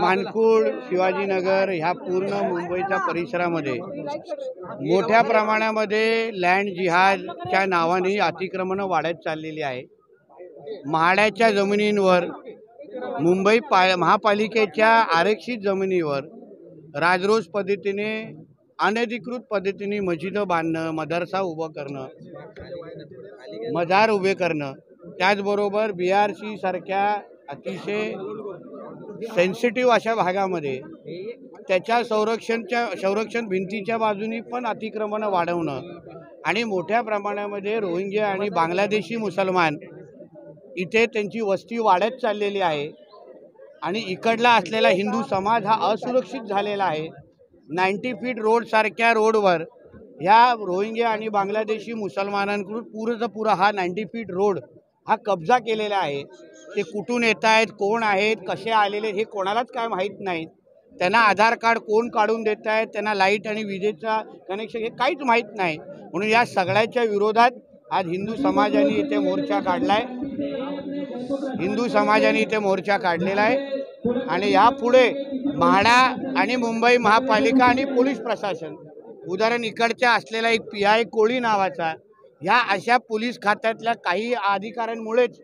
मानकुळ, शिवाजीनगर ह्या पूर्ण मुंबईच्या परिसरामध्ये मोठ्या प्रमाणामध्ये लँड जिहादच्या नावाने अतिक्रमणं वाढत चाललेली आहे। म्हाडाच्या जमिनींवर, मुंबई महापालिकेच्या आरक्षित जमिनीवर राजरोस पद्धतीने अनधिकृत पद्धतीने मस्जिद बांधणं, मदरसा उभं करणं, मजार उभे करणं, त्याचबरोबर BRC सारख्या अतिशय सेन्सिटिव्ह अशा भागामध्ये त्याच्या संरक्षण भिंतीच्या बाजूनी पण अतिक्रमणं वाढवणं आणि मोठ्या प्रमाणामध्ये रोहिंग्या आणि बांगलादेशी मुसलमान इथे त्यांची वस्ती वाढत चाललेली आहे आणि इकडला असलेला हिंदू समाज हा असुरक्षित झालेला आहे। 90 फीट रोड सारख्या रोडवर ह्या रोहिंग्या आणि बांगलादेशी मुसलमानांकडून पुरा हा 90 फीट रोड हा कब्जा केलेला आहे। ते कुठून येत आहेत, कोण आहेत, कसे आलेले हे कोणालाच काय माहीत नाही। त्यांना आधार कार्ड कोण काढून देत आहेत, त्यांना लाईट आणि विजेचा कनेक्शन हे काहीच माहीत नाही। म्हणून या सगळ्याच्या विरोधात आज हिंदू समाजाने इथे मोर्चा काढलाय। हिंदू समाजाने इथे मोर्चा काढलेला आहे आणि यापुढे म्हाडा आणि मुंबई महापालिका आणि पोलीस प्रशासन, उदाहरण इकडच्या असलेला एक PI कोळी नावाचा, ह्या अशा पोलीस खात्यातल्या काही अधिकाऱ्यांमुळेच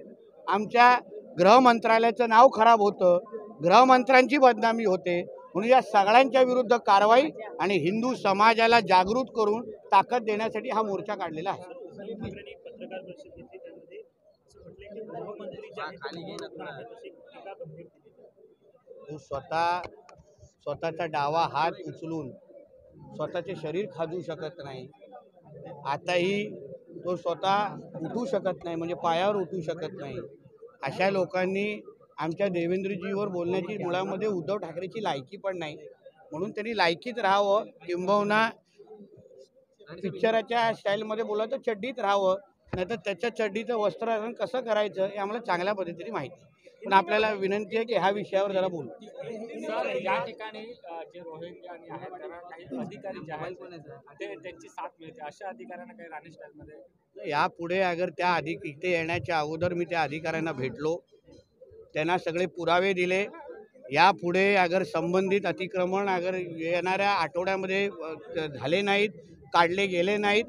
आमच्या गृहमंत्रालयाचं नाव खराब होतं, गृहमंत्र्यांची बदनामी होते। म्हणून या सगळ्यांच्या विरुद्ध कारवाई आणि हिंदू समाजाला जागृत करून ताकद देण्यासाठी हा मोर्चा काढलेला आहे। तो स्वतःचा डावा हात उचलून स्वतःचे शरीर खाजू शकत नाही। आताही तो स्वतः उठू शकत नाही, म्हणजे पायावर उठू शकत नाही। अशा लोकांनी आमच्या देवेंद्रजीवर बोलण्याची मुळामध्ये उद्धव ठाकरेची लायकी पण नाही। म्हणून त्यांनी लायकीत राहावं, किंबहुना पिक्चराच्या स्टाईलमध्ये बोला तर चड्डीत राहावं, नाहीतर त्याच्या चड्डीचं वस्त्रहरण कसं करायचं हे आम्हाला चांगल्या पद्धतीने माहिती आहे। पण आपल्याला विनंती आहे की ह्या विषयावर जरा बोलू। सर, या ठिकाणी जे रोहिंग्या आणि आहेत त्यांना काही अधिकारी जे आहेत ते त्यांची साथ मिळते, अशा अधिकाऱ्यांना काही राणी स्टाईलमध्ये यापुढे अगर त्या इथे येण्याच्या अगोदर मी त्या अधिकाऱ्यांना भेटलो, त्यांना सगळे पुरावे दिले। यापुढे अगर संबंधित अतिक्रमण अगर येणाऱ्या आठवड्यामध्ये झाले नाहीत, काढले गेले नाहीत,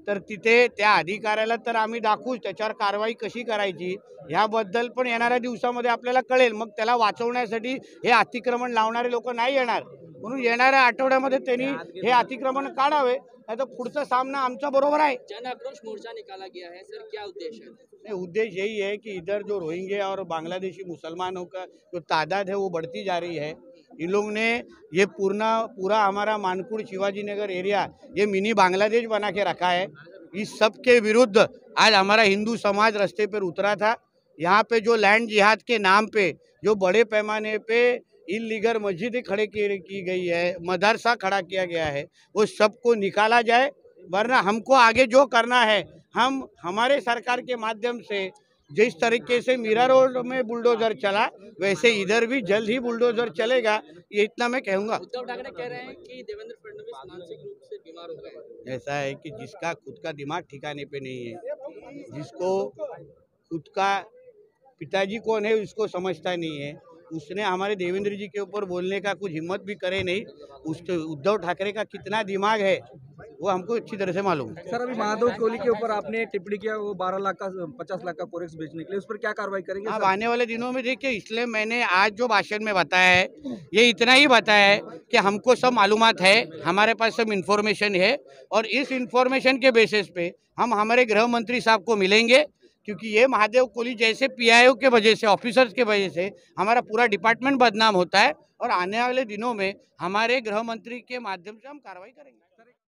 तर तिथे त्या अधिकाऱ्याला तर आम्ही दाखवूच, त्याच्यावर कारवाई कशी करायची ह्याबद्दल पण येणाऱ्या दिवसामध्ये आपल्याला कळेल। मग त्याला वाचवण्यासाठी हे अतिक्रमण लावणारे लोक नाही येणार, म्हणून येणाऱ्या आठवड्यामध्ये त्यांनी हे अतिक्रमण काढावे, नाही तर पुढचा सामना आमचा बरोबर आहे। जन आक्रोश मोर्चा निकाला गया है सर, क्या उद्देश्य है? उद्देश्य यही है कि इधर जो रोहिंग्या और बांग्लादेशी मुसलमानों का जो तादाद है वो बढ़ती जा रही है। इन लोग ने ये पूरा हमारा मानकुड़ शिवाजीनगर एरिया ये मिनी बांग्लादेश बना के रखा है। इस सब के विरुद्ध आज हमारा हिंदू समाज रास्ते पर उतरा था। यहाँ पे जो लैंड जिहाद के नाम पे जो बड़े पैमाने पे इल्लीगल मस्जिदें खड़े की गई है, मदरसा खड़ा किया गया है, वो सबको निकाला जाए। वरना हमको आगे जो करना है, हम हमारे सरकार के माध्यम से जिस तरीके से मीरा रोड में बुलडोजर चला, वैसे इधर भी जल्द ही बुलडोजर चलेगा, ये इतना मैं कहूँगा। उद्धव ठाकरे कह रहे हैं कि देवेंद्र फडणवीस मानसिक रूप से बीमार हो गए। ऐसा है कि जिसका खुद का दिमाग ठिकाने पे नहीं है, जिसको खुद का पिताजी कौन है उसको समझता नहीं है, उसने हमारे देवेंद्र जी के ऊपर बोलने का कुछ हिम्मत भी करे नहीं। उद्धव ठाकरे का कितना दिमाग है वो हमको अच्छी तरह से मालूम है। सर, अभी महादेव कोहली के ऊपर आपने टिप्पणी किया, वो 12 लाख का 50 लाख का कोरेक्स बेचने के लिए, उस पर क्या कार्रवाई करेंगे? अब आने वाले दिनों में देखिए, इसलिए मैंने आज जो भाषण में बताया है ये इतना ही बताया है कि हमको सब मालूमात है, हमारे पास सब इन्फॉर्मेशन है और इस इन्फॉर्मेशन के बेसिस पे हम हमारे गृह मंत्री साहब को मिलेंगे, क्योंकि ये महादेव कोहली जैसे PIO के वजह से, ऑफिसर्स के वजह से हमारा पूरा डिपार्टमेंट बदनाम होता है और आने वाले दिनों में हमारे गृह मंत्री के माध्यम से हम कार्रवाई करेंगे।